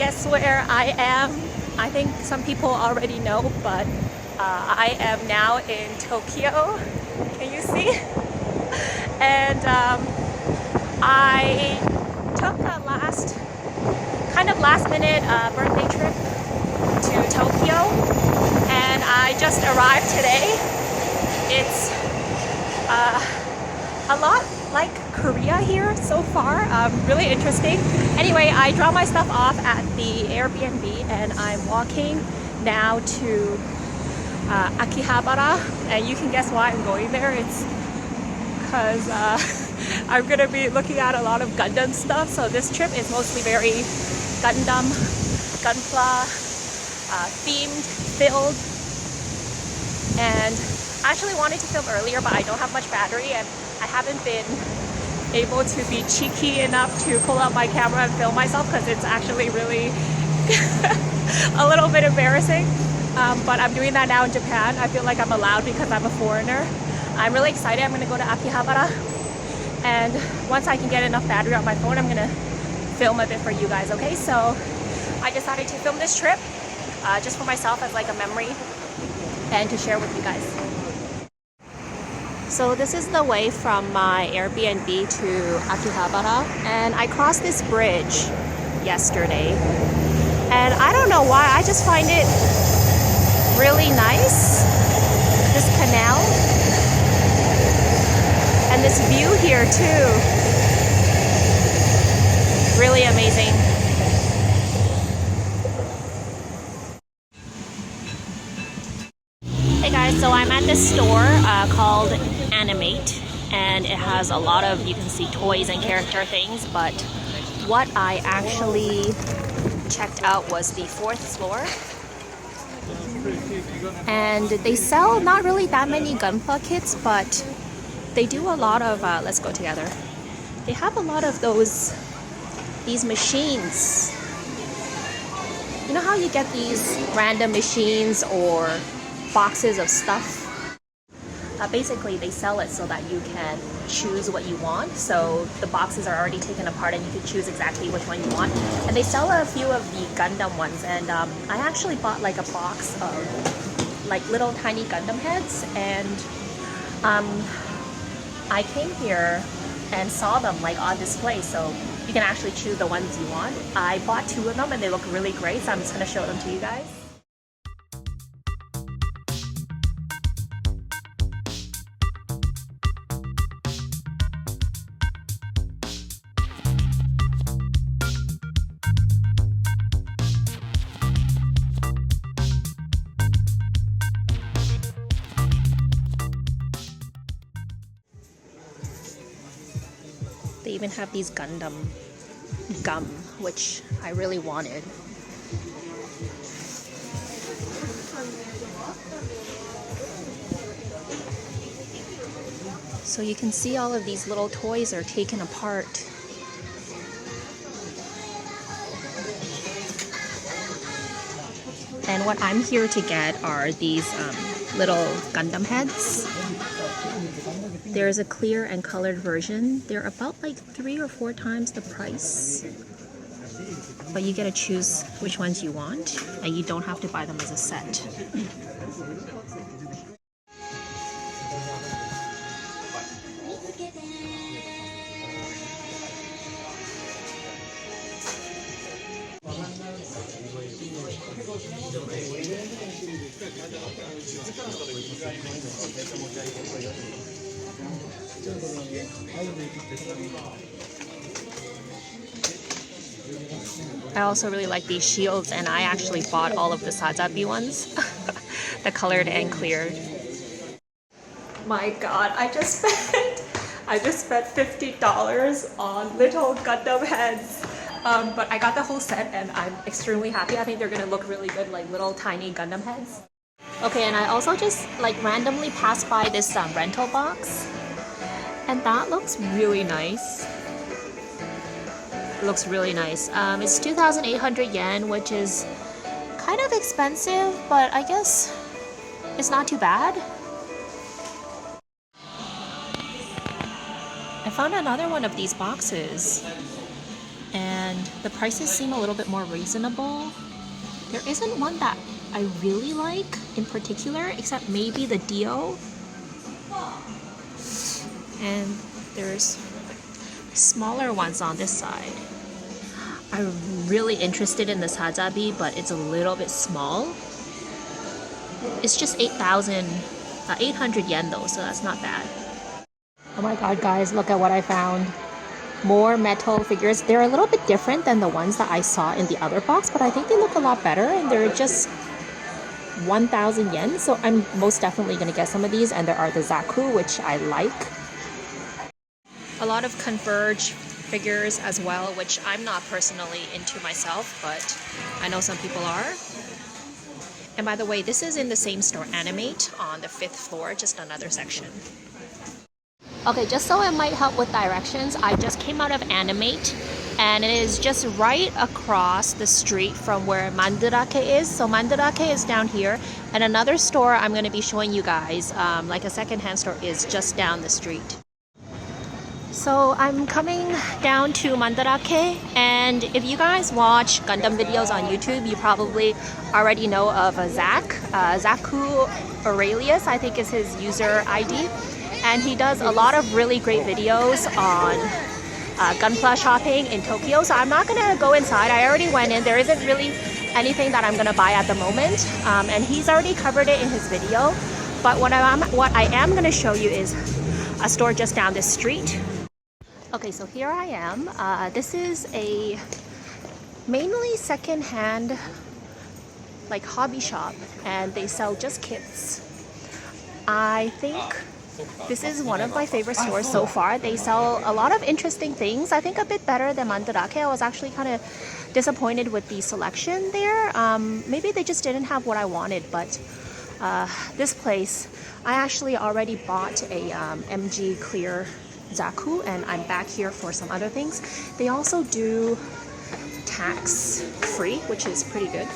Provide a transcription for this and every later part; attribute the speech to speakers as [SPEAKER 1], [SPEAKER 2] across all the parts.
[SPEAKER 1] guess where I am? I think some people already know, but I am now in Tokyo. Can you see? And I took a last minute birthday trip to Tokyo, and I just arrived today. It's a lot like Korea here so far, really interesting. Anyway, I dropped my stuff off at the Airbnb and I'm walking now to Akihabara, and you can guess why I'm going there. It's because I'm gonna be looking at a lot of Gundam stuff, so this trip is mostly very Gundam, Gunpla themed, filled, and I actually wanted to film earlier, but I don't have much battery and I haven't been able to be cheeky enough to pull out my camera and film myself because it's actually really a little bit embarrassing. But I'm doing that now in Japan. I feel like I'm allowed because I'm a foreigner. I'm really excited. I'm going to go to Akihabara, and once I can get enough battery on my phone, I'm going to film a bit for you guys, okay? So I decided to film this trip just for myself as like a memory and to share with you guys. So this is the way from my Airbnb to Akihabara, and I crossed this bridge yesterday, and I don't know why, I just find it really nice, this canal, and this view here too, really amazing. Hey guys, so I'm at this store called Animate, and it has a lot of, you can see toys and character things, but what I actually checked out was the 4th floor, and they sell not really that many Gunpla kits, but they do a lot of, let's go together, they have a lot of these machines. You know how you get these random machines or boxes of stuff? Basically they sell it so that you can choose what you want, so the boxes are already taken apart and you can choose exactly which one you want, and they sell a few of the Gundam ones, and I actually bought like a box of like little tiny Gundam heads, and I came here and saw them like on display, so you can actually choose the ones you want. I bought 2 of them and they look really great, so I'm just going to show them to you guys. They even have these Gundam gum, which I really wanted. So you can see all of these little toys are taken apart. And what I'm here to get are these little Gundam heads. There's a clear and colored version. They're about like 3 or 4 times the price. But you get to choose which ones you want, and you don't have to buy them as a set. I also really like these shields, and I actually bought all of the Sazabi ones, the colored and cleared. My god, I just spent $50 on little Gundam heads, but I got the whole set and I'm extremely happy. I think they're gonna look really good, like little tiny Gundam heads. Okay, and I also just like randomly passed by this rental box, and that looks really nice. It looks really nice. It's 2,800 yen, which is kind of expensive, but I guess it's not too bad. I found another one of these boxes, and and the prices seem a little bit more reasonable. There isn't one that I really like in particular, except maybe the Dio. And there's smaller ones on this side. I'm really interested in the Sazabi, but it's a little bit small. It's just 800 yen though, so that's not bad. Oh my god, guys, look at what I found. More metal figures. They're a little bit different than the ones that I saw in the other box, but I think they look a lot better, and they're just 1,000 yen. So I'm most definitely going to get some of these, and there are the Zaku, which I like. A lot of Converge figures as well, which I'm not personally into myself, but I know some people are. And by the way, this is in the same store, Animate, on the 5th floor, just another section. Okay, just so it might help with directions, I just came out of Animate, and it is just right across the street from where Mandarake is. So Mandarake is down here, and another store I'm going to be showing you guys, like a secondhand store, is just down the street. So I'm coming down to Mandarake, and if you guys watch Gundam videos on YouTube, you probably already know of Zaku Aurelius, I think is his user ID. And he does a lot of really great videos on Gunpla shopping in Tokyo. So I'm not gonna go inside. I already went in. There isn't really anything that I'm gonna buy at the moment. And he's already covered it in his video. But what I am gonna show you is a store just down this street. Okay, so here I am. This is a mainly secondhand like hobby shop, and they sell just kits. I think this is one of my favorite stores so far. They sell a lot of interesting things. I think a bit better than Mandarake. I was actually kind of disappointed with the selection there. Maybe they just didn't have what I wanted, but this place, I actually already bought a MG Clear Zaku, and I'm back here for some other things. They also do tax free, which is pretty good.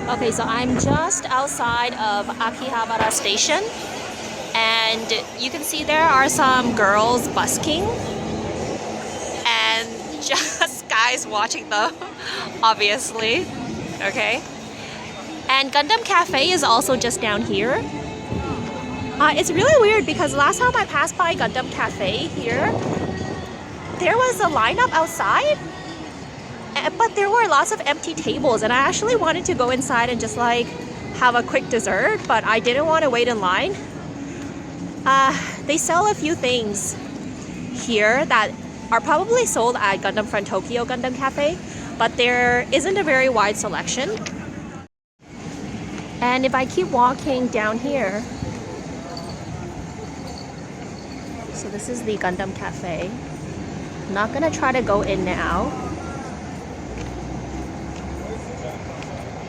[SPEAKER 1] Okay, so I'm just outside of Akihabara station, and you can see there are some girls busking and just guys watching them, obviously. Okay, and Gundam Cafe is also just down here. It's really weird because last time I passed by Gundam Cafe here, there was a lineup outside, but there were lots of empty tables, and I actually wanted to go inside and just like have a quick dessert, but I didn't want to wait in line. They sell a few things here that are probably sold at Gundam Front Tokyo Gundam Cafe, but there isn't a very wide selection. And if I keep walking down here, so this is the Gundam Cafe. I'm not gonna try to go in now.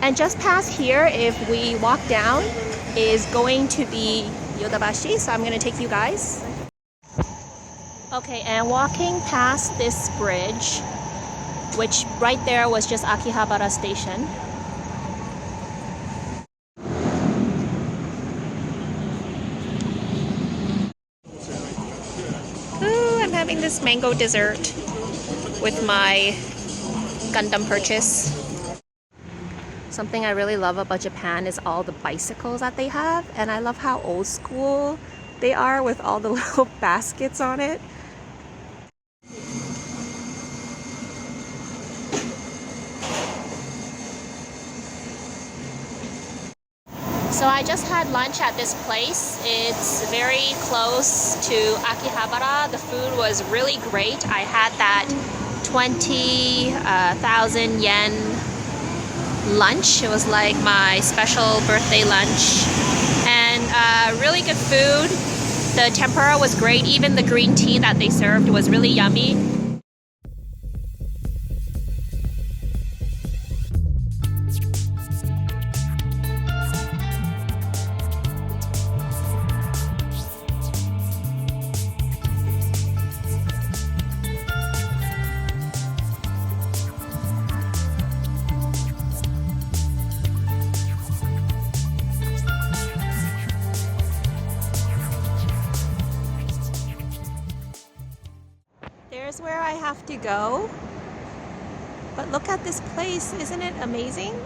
[SPEAKER 1] And just past here, if we walk down, is going to be Yodobashi, so I'm gonna take you guys. Okay, and walking past this bridge, which right there was just Akihabara station. Ooh, I'm having this mango dessert with my Gundam purchase. Something I really love about Japan is all the bicycles that they have, and I love how old school they are with all the little baskets on it. So I just had lunch at this place. It's very close to Akihabara. The food was really great. I had that 20,000 yen lunch. It was like my special birthday lunch. And really good food. The tempura was great. Even the green tea that they served was really yummy. There's where I have to go. But look at this place, isn't it amazing?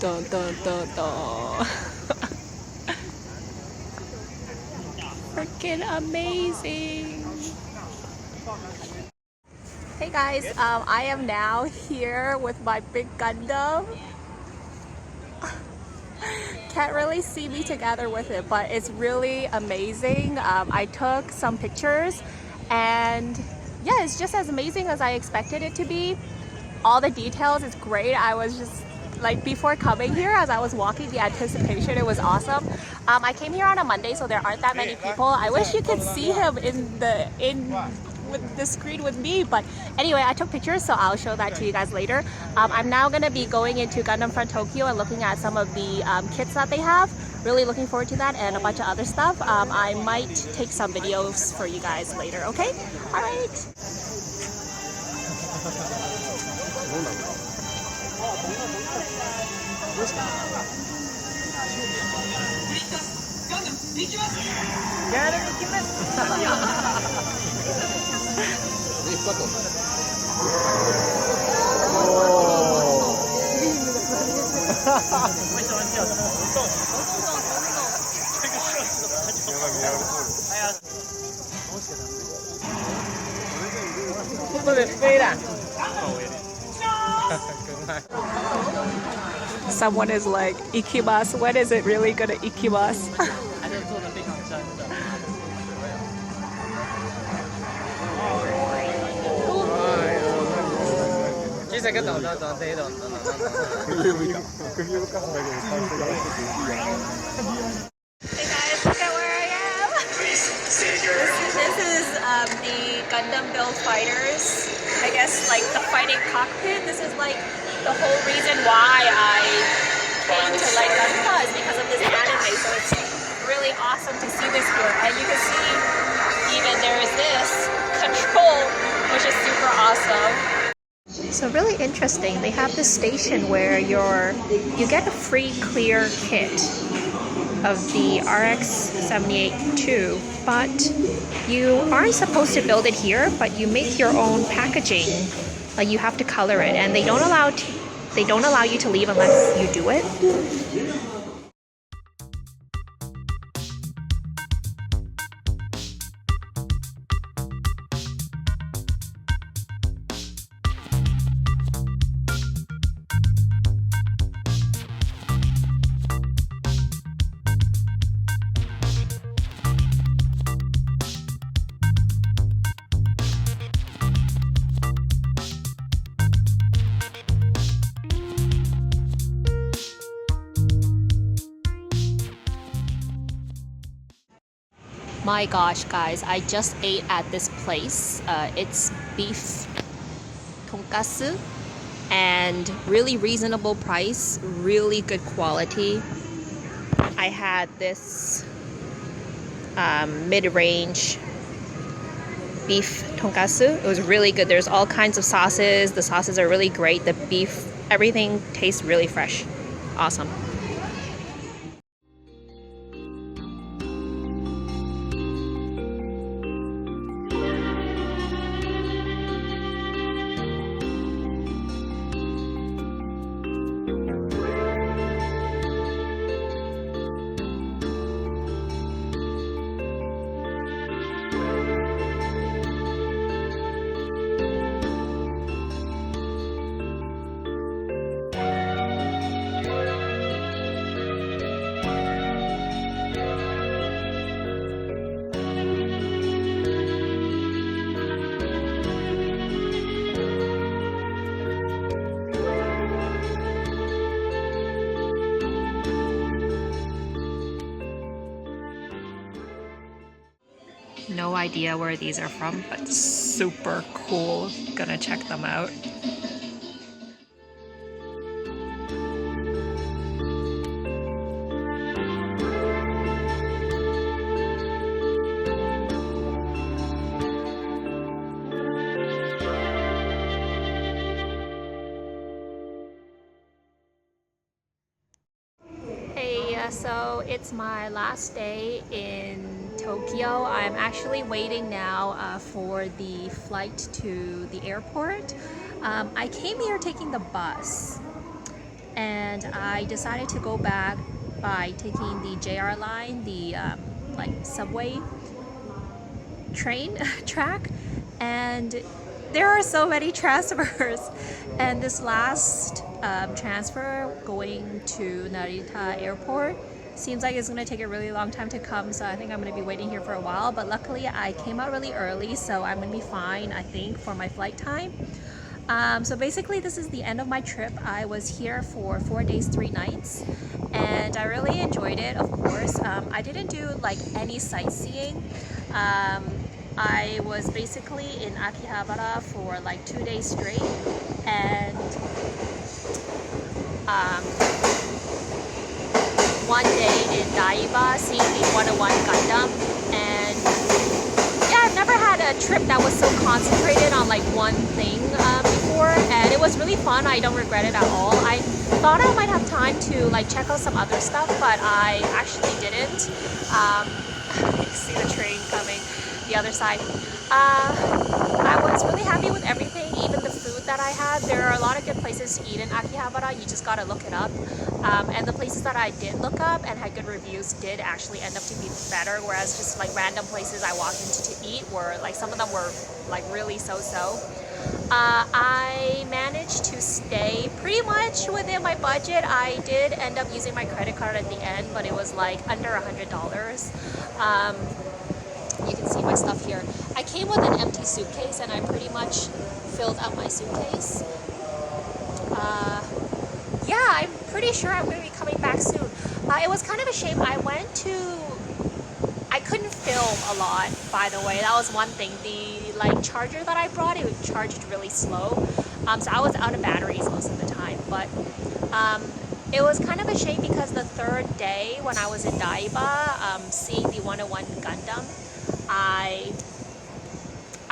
[SPEAKER 1] Dun, dun, dun, dun. Freaking amazing. Hey guys, I am now here with my big Gundam. Can't really see me together with it, but it's really amazing. I took some pictures and yeah, it's just as amazing as I expected it to be. All the details is great. I was just like, before coming here, as I was walking, the anticipation, it was awesome. I came here on a Monday, so there aren't that many people. I wish you could see him with the screen with me, but anyway, I took pictures, so I'll show that to you guys later. I'm now gonna be going into Gundam Front Tokyo and looking at some of the kits that they have. Really looking forward to that and a bunch of other stuff. I might take some videos for you guys later, okay? All right. Someone is like, ikimasu. When is it really gonna ikimasu? Hey guys, look at where I am. This is the Gundam build fighters. I guess like the fighting cockpit. This is like the whole reason why I came to like Gunpla is because of this anime. So it's really awesome to see this here. And you can see even there is this control, which is super awesome. So really interesting. They have this station where you get a free clear kit of the RX-78-2, but you aren't supposed to build it here, but you make your own packaging. Like you have to color it, and they don't allow you to leave unless you do it. My gosh, guys, I just ate at this place. It's beef tonkatsu and really reasonable price, really good quality. I had this mid-range beef tonkatsu. It was really good. There's all kinds of sauces. The sauces are really great. The beef, everything tastes really fresh. Awesome. No idea where these are from, but super cool. Gonna check them out. So it's my last day in Tokyo. I'm actually waiting now for the flight to the airport. I came here taking the bus, and I decided to go back by taking the JR line, the like subway train track, and there are so many transfers, and this last transfer going to Narita airport seems like it's going to take a really long time to come, so I think I'm going to be waiting here for a while, but luckily I came out really early, so I'm going to be fine, I think, for my flight time. So basically this is the end of my trip. I was here for 4 days, 3 nights, and I really enjoyed it, of course. I didn't do like any sightseeing. I was basically in Akihabara for like 2 days straight, and one day in Daiba seeing the 101 Gundam, and yeah, I've never had a trip that was so concentrated on like one thing before, and it was really fun. I don't regret it at all. I thought I might have time to like check out some other stuff, but I actually didn't. You see the train coming the other side. I was really happy with everything, even the food that I had. There are a lot of good places to eat in Akihabara. You just gotta look it up. And the places that I did look up and had good reviews did actually end up to be better, whereas just like random places I walked into to eat were like, some of them were like really so-so. I managed to stay pretty much within my budget. I did end up using my credit card at the end, but it was like under $100. You can see my stuff here. I came with an empty suitcase, and I pretty much filled out my suitcase. Yeah, I'm pretty sure I'm going to be coming back soon. It was kind of a shame. I couldn't film a lot, by the way. That was one thing. The like charger that I brought, it charged really slow. So I was out of batteries most of the time. But it was kind of a shame because the third day when I was in Daiba, seeing the 101 Gundam, I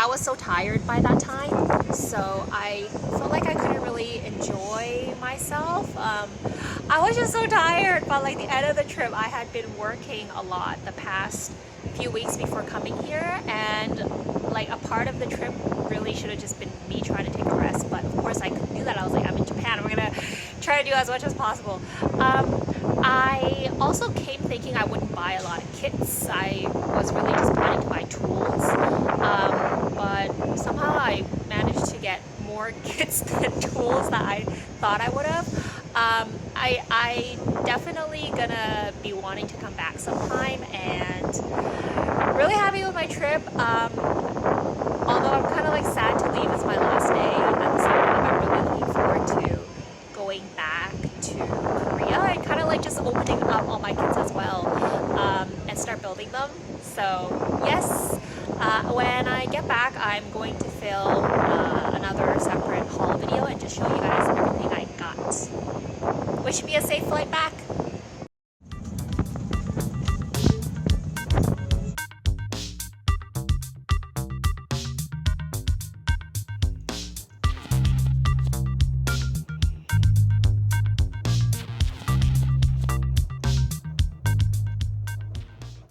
[SPEAKER 1] I was so tired by that time, so I felt like I couldn't really enjoy myself. I was just so tired, but like the end of the trip, I had been working a lot the past few weeks before coming here, and like a part of the trip really should have just been me trying to take a rest, but of course I couldn't do that. I was like, I'm in Japan, I'm gonna try to do as much as possible. I also came thinking I wouldn't buy a lot of kits. I was really just planning to buy tools, but somehow I managed to get more kits than tools that I thought I would have. I definitely gonna be wanting to come back sometime, and really happy with my trip. Although I'm kind of like sad to leave, it's my last day. At the same time, I'm really looking forward to going back to Korea and kind of like just opening up all my kits as well, and start building them. So yes, when I get back, I'm going to film another separate haul video and just show you guys everything I got. Wish me a safe flight back.